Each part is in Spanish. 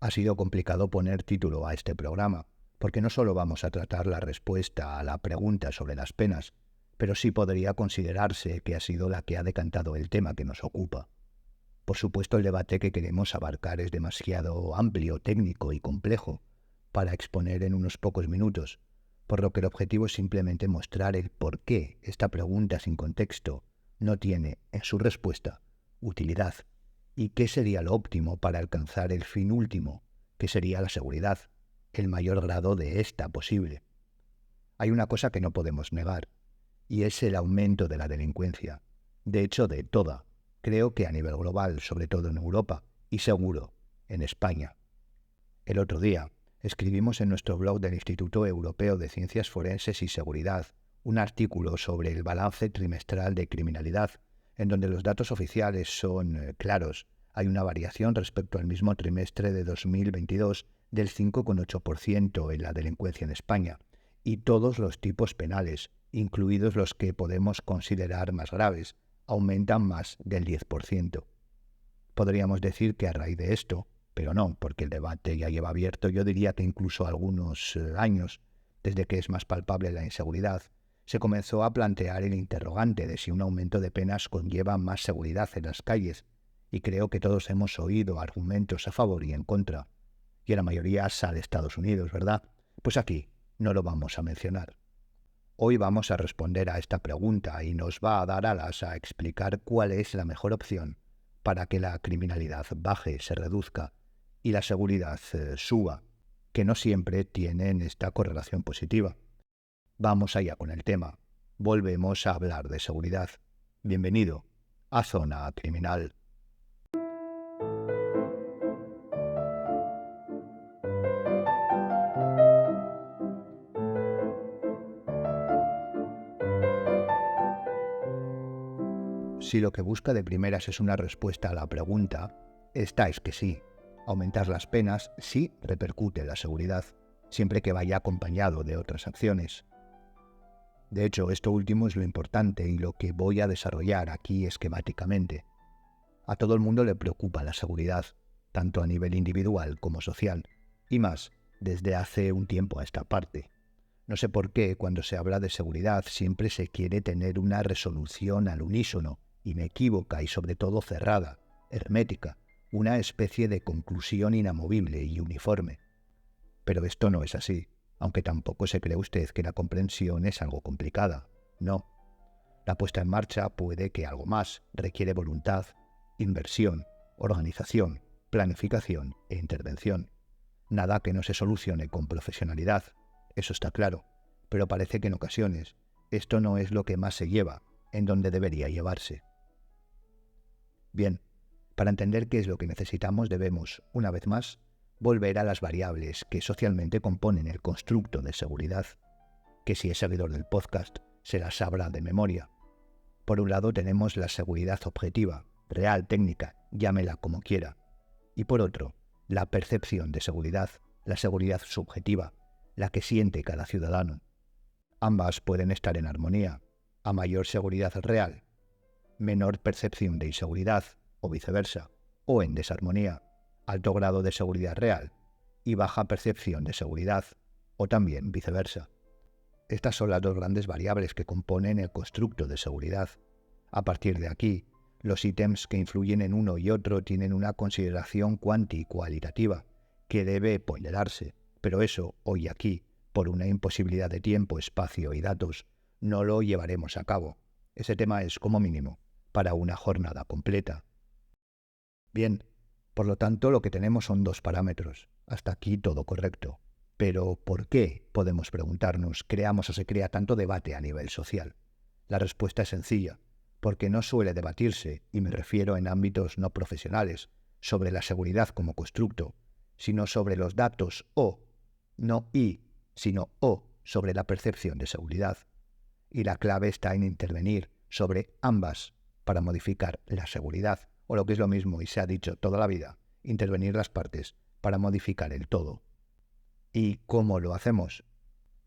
Ha sido complicado poner título a este programa, porque no solo vamos a tratar la respuesta a la pregunta sobre las penas, pero sí podría considerarse que ha sido la que ha decantado el tema que nos ocupa. Por supuesto, el debate que queremos abarcar es demasiado amplio, técnico y complejo para exponer en unos pocos minutos, por lo que el objetivo es simplemente mostrar el por qué esta pregunta sin contexto no tiene, en su respuesta, utilidad, y qué sería lo óptimo para alcanzar el fin último, que sería la seguridad, el mayor grado de esta posible. Hay una cosa que no podemos negar, y es el aumento de la delincuencia. De hecho, de toda. Creo que a nivel global, sobre todo en Europa, y seguro, en España. El otro día, escribimos en nuestro blog del Instituto Europeo de Ciencias Forenses y Seguridad un artículo sobre el balance trimestral de criminalidad, en donde los datos oficiales son claros. Hay una variación respecto al mismo trimestre de 2022 del 5,8% en la delincuencia en España, y todos los tipos penales, incluidos los que podemos considerar más graves, aumentan más del 10%. Podríamos decir que a raíz de esto, pero no, porque el debate ya lleva abierto, yo diría que incluso algunos años, desde que es más palpable la inseguridad, se comenzó a plantear el interrogante de si un aumento de penas conlleva más seguridad en las calles, y creo que todos hemos oído argumentos a favor y en contra, y la mayoría sale de Estados Unidos, ¿verdad? Pues aquí no lo vamos a mencionar. Hoy vamos a responder a esta pregunta y nos va a dar alas a explicar cuál es la mejor opción para que la criminalidad baje, se reduzca y la seguridad suba, que no siempre tienen esta correlación positiva. Vamos allá con el tema. Volvemos a hablar de seguridad. Bienvenido a Zona Criminal. Si lo que busca de primeras es una respuesta a la pregunta, esta es que sí. Aumentar las penas sí repercute en la seguridad, siempre que vaya acompañado de otras acciones. De hecho, esto último es lo importante y lo que voy a desarrollar aquí esquemáticamente. A todo el mundo le preocupa la seguridad, tanto a nivel individual como social, y más desde hace un tiempo a esta parte. No sé por qué cuando se habla de seguridad siempre se quiere tener una resolución al unísono, inequívoca y sobre todo cerrada, hermética, una especie de conclusión inamovible y uniforme. Pero esto no es así, aunque tampoco se cree usted que la comprensión es algo complicada. No. La puesta en marcha puede que algo más, requiere voluntad, inversión, organización, planificación e intervención. Nada que no se solucione con profesionalidad, eso está claro, pero parece que en ocasiones esto no es lo que más se lleva, en donde debería llevarse. Bien, para entender qué es lo que necesitamos debemos, una vez más, volver a las variables que socialmente componen el constructo de seguridad, que si es seguidor del podcast se las sabrá de memoria. Por un lado tenemos la seguridad objetiva, real, técnica, llámela como quiera, y por otro, la percepción de seguridad, la seguridad subjetiva, la que siente cada ciudadano. Ambas pueden estar en armonía. A mayor seguridad real, menor percepción de inseguridad, o viceversa, o en desarmonía, alto grado de seguridad real y baja percepción de seguridad, o también viceversa. Estas son las dos grandes variables que componen el constructo de seguridad. A partir de aquí, los ítems que influyen en uno y otro tienen una consideración cualitativa que debe ponderarse, pero eso, hoy aquí, por una imposibilidad de tiempo, espacio y datos, no lo llevaremos a cabo. Ese tema es, como mínimo, para una jornada completa. Bien, por lo tanto, lo que tenemos son dos parámetros. Hasta aquí todo correcto. Pero, ¿por qué, podemos preguntarnos, creamos o se crea tanto debate a nivel social? La respuesta es sencilla, porque no suele debatirse, y me refiero en ámbitos no profesionales, sobre la seguridad como constructo, sino sobre los datos o, no y, sino o, sobre la percepción de seguridad. Y la clave está en intervenir sobre ambas para modificar la seguridad, o lo que es lo mismo y se ha dicho toda la vida, intervenir las partes para modificar el todo. ¿Y cómo lo hacemos?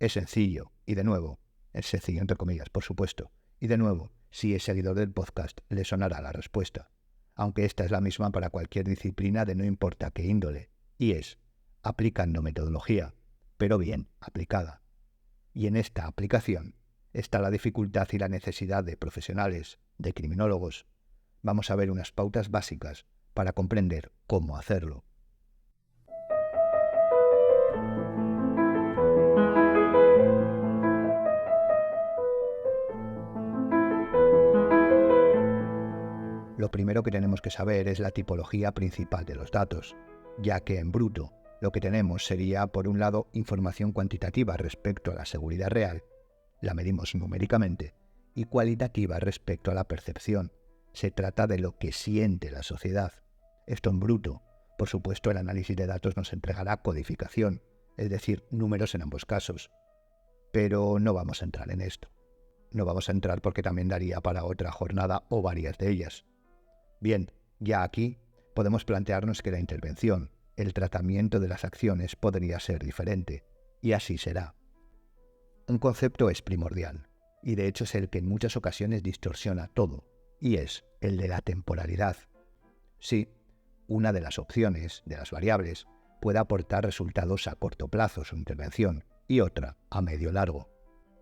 Es sencillo, y de nuevo, es sencillo entre comillas, por supuesto, y de nuevo, si es seguidor del podcast, le sonará la respuesta, aunque esta es la misma para cualquier disciplina de no importa qué índole. y es aplicando metodología, pero bien aplicada. Y en esta aplicación está la dificultad y la necesidad de profesionales, de criminólogos. Vamos a ver unas pautas básicas para comprender cómo hacerlo. Lo primero que tenemos que saber es la tipología principal de los datos, ya que en bruto lo que tenemos sería, por un lado, información cuantitativa respecto a la seguridad real, la medimos numéricamente, y cualitativa respecto a la percepción. Se trata de lo que siente la sociedad. Esto en bruto. Por supuesto, el análisis de datos nos entregará codificación, es decir, números en ambos casos. Pero no vamos a entrar en esto. No vamos a entrar porque también daría para otra jornada o varias de ellas. Bien, ya aquí podemos plantearnos que la intervención, el tratamiento de las acciones podría ser diferente, y así será. Un concepto es primordial, y de hecho es el que en muchas ocasiones distorsiona todo, y es el de la temporalidad. Sí, una de las opciones, de las variables, puede aportar resultados a corto plazo su intervención, y otra a medio largo.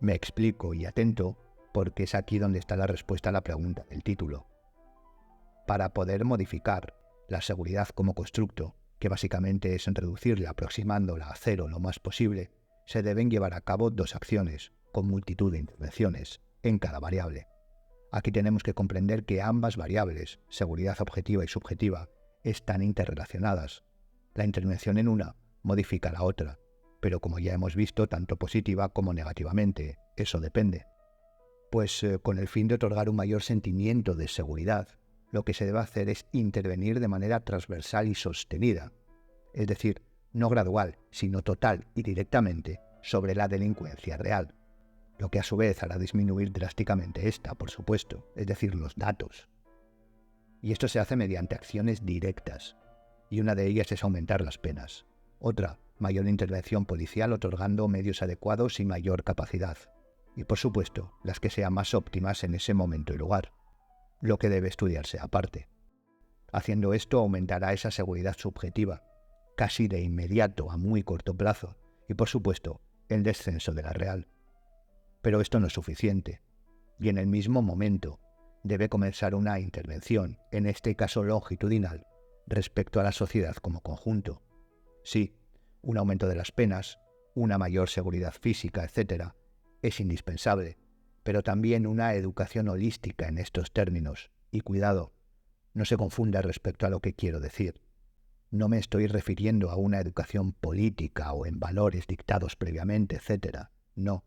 Me explico y atento, porque es aquí donde está la respuesta a la pregunta del título. Para poder modificar la seguridad como constructo, que básicamente es reducirla aproximándola a cero lo más posible, se deben llevar a cabo dos acciones, con multitud de intervenciones, en cada variable. Aquí tenemos que comprender que ambas variables, seguridad objetiva y subjetiva, están interrelacionadas. La intervención en una modifica la otra, pero como ya hemos visto, tanto positiva como negativamente, eso depende. Pues con el fin de otorgar un mayor sentimiento de seguridad, lo que se debe hacer es intervenir de manera transversal y sostenida, es decir, no gradual, sino total y directamente sobre la delincuencia real, lo que a su vez hará disminuir drásticamente esta, por supuesto, es decir, los datos. Y esto se hace mediante acciones directas, y una de ellas es aumentar las penas. Otra, mayor intervención policial otorgando medios adecuados y mayor capacidad. Y por supuesto, las que sean más óptimas en ese momento y lugar, lo que debe estudiarse aparte. Haciendo esto aumentará esa seguridad subjetiva, casi de inmediato a muy corto plazo, y por supuesto, el descenso de la real. Pero esto no es suficiente, y en el mismo momento debe comenzar una intervención, en este caso longitudinal, respecto a la sociedad como conjunto. Sí, un aumento de las penas, una mayor seguridad física, etc., es indispensable, pero también una educación holística en estos términos. Y cuidado, no se confunda respecto a lo que quiero decir. No me estoy refiriendo a una educación política o en valores dictados previamente, etc. No.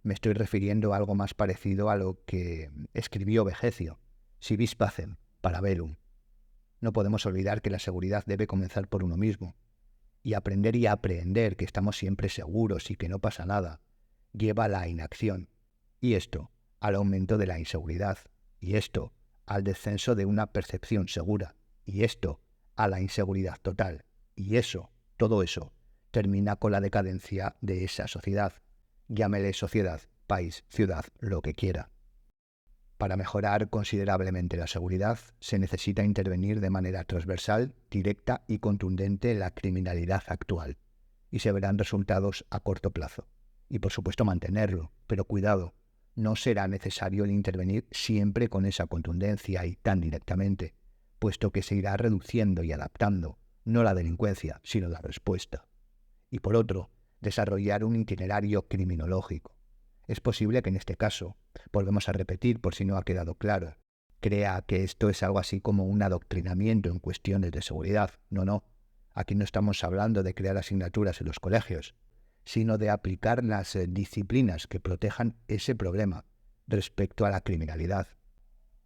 Me estoy refiriendo a algo más parecido a lo que escribió Vegecio, si vis pacem, para bellum. No podemos olvidar que la seguridad debe comenzar por uno mismo, y aprender que estamos siempre seguros y que no pasa nada, lleva a la inacción, y esto al aumento de la inseguridad, y esto al descenso de una percepción segura, y esto a la inseguridad total, y eso, todo eso, termina con la decadencia de esa sociedad. Llámele sociedad, país, ciudad, lo que quiera. Para mejorar considerablemente la seguridad, se necesita intervenir de manera transversal, directa y contundente en la criminalidad actual, y se verán resultados a corto plazo. Y por supuesto mantenerlo, pero cuidado, no será necesario el intervenir siempre con esa contundencia y tan directamente, puesto que se irá reduciendo y adaptando, no la delincuencia, sino la respuesta. Y por otro, desarrollar un itinerario criminológico. Es posible que en este caso, volvemos a repetir por si no ha quedado claro, crea que esto es algo así como un adoctrinamiento en cuestiones de seguridad. No. Aquí no estamos hablando de crear asignaturas en los colegios, sino de aplicar las disciplinas que protejan ese problema respecto a la criminalidad.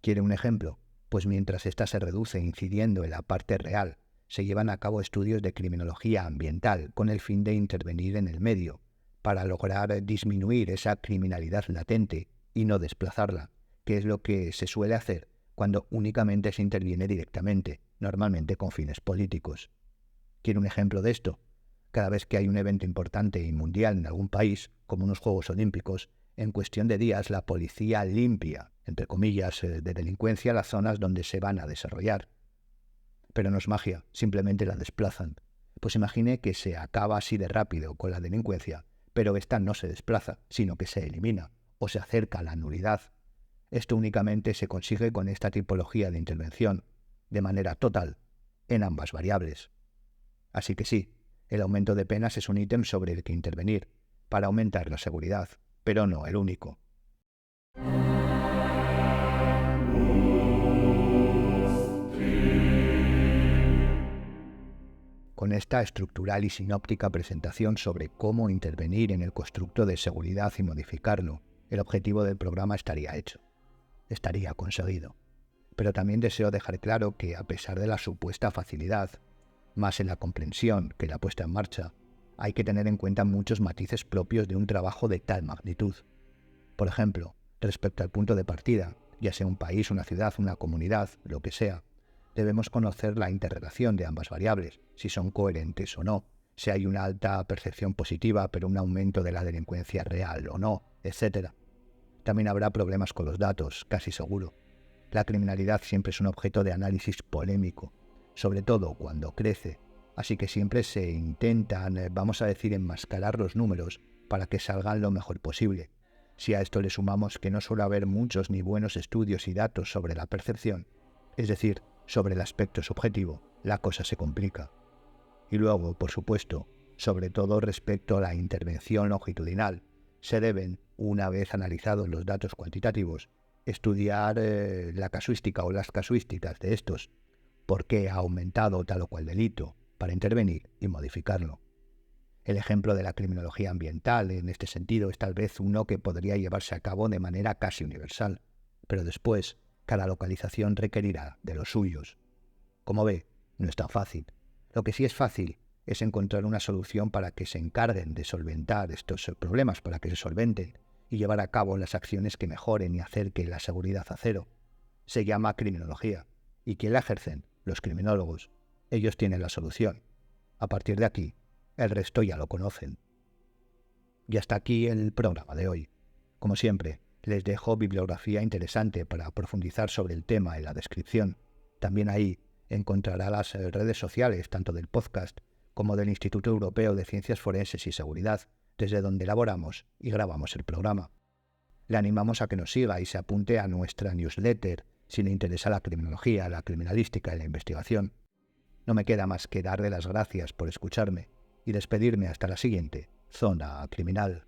¿Quiere un ejemplo? Pues mientras ésta se reduce incidiendo en la parte real, se llevan a cabo estudios de criminología ambiental con el fin de intervenir en el medio, para lograr disminuir esa criminalidad latente y no desplazarla, que es lo que se suele hacer cuando únicamente se interviene directamente, normalmente con fines políticos. ¿Quiere un ejemplo de esto? Cada vez que hay un evento importante y mundial en algún país, como unos Juegos Olímpicos, en cuestión de días la policía limpia, entre comillas, de delincuencia las zonas donde se van a desarrollar. Pero no es magia, simplemente la desplazan. Pues imagine que se acaba así de rápido con la delincuencia, pero esta no se desplaza, sino que se elimina o se acerca a la nulidad. Esto únicamente se consigue con esta tipología de intervención, de manera total, en ambas variables. Así que sí, el aumento de penas es un ítem sobre el que intervenir, para aumentar la seguridad, pero no el único. Con esta estructural y sinóptica presentación sobre cómo intervenir en el constructo de seguridad y modificarlo, el objetivo del programa estaría hecho. Estaría conseguido. Pero también deseo dejar claro que, a pesar de la supuesta facilidad, más en la comprensión que la puesta en marcha, hay que tener en cuenta muchos matices propios de un trabajo de tal magnitud. Por ejemplo, respecto al punto de partida, ya sea un país, una ciudad, una comunidad, lo que sea, debemos conocer la interrelación de ambas variables, si son coherentes o no, si hay una alta percepción positiva pero un aumento de la delincuencia real o no, etc. También habrá problemas con los datos, casi seguro. La criminalidad siempre es un objeto de análisis polémico, sobre todo cuando crece, así que siempre se intentan, vamos a decir, enmascarar los números para que salgan lo mejor posible. Si a esto le sumamos que no suele haber muchos ni buenos estudios y datos sobre la percepción, es decir, sobre el aspecto subjetivo, la cosa se complica. Y luego, por supuesto, sobre todo respecto a la intervención longitudinal, se deben, una vez analizados los datos cuantitativos, estudiar la casuística o las casuísticas de estos, por qué ha aumentado tal o cual delito, para intervenir y modificarlo. El ejemplo de la criminología ambiental en este sentido es tal vez uno que podría llevarse a cabo de manera casi universal, pero después cada localización requerirá de los suyos. Como ve, no es tan fácil. Lo que sí es fácil es encontrar una solución para que se encarguen de solventar estos problemas, para que se solventen y llevar a cabo las acciones que mejoren y acerquen la seguridad a cero. Se llama criminología. ¿Y quién la ejercen? Los criminólogos. Ellos tienen la solución. A partir de aquí, el resto ya lo conocen. Y hasta aquí el programa de hoy. Como siempre, les dejo bibliografía interesante para profundizar sobre el tema en la descripción. También ahí encontrará las redes sociales tanto del podcast como del Instituto Europeo de Ciencias Forenses y Seguridad, desde donde elaboramos y grabamos el programa. Le animamos a que nos siga y se apunte a nuestra newsletter si le interesa la criminología, la criminalística y la investigación. No me queda más que darle las gracias por escucharme y despedirme hasta la siguiente Zona Criminal.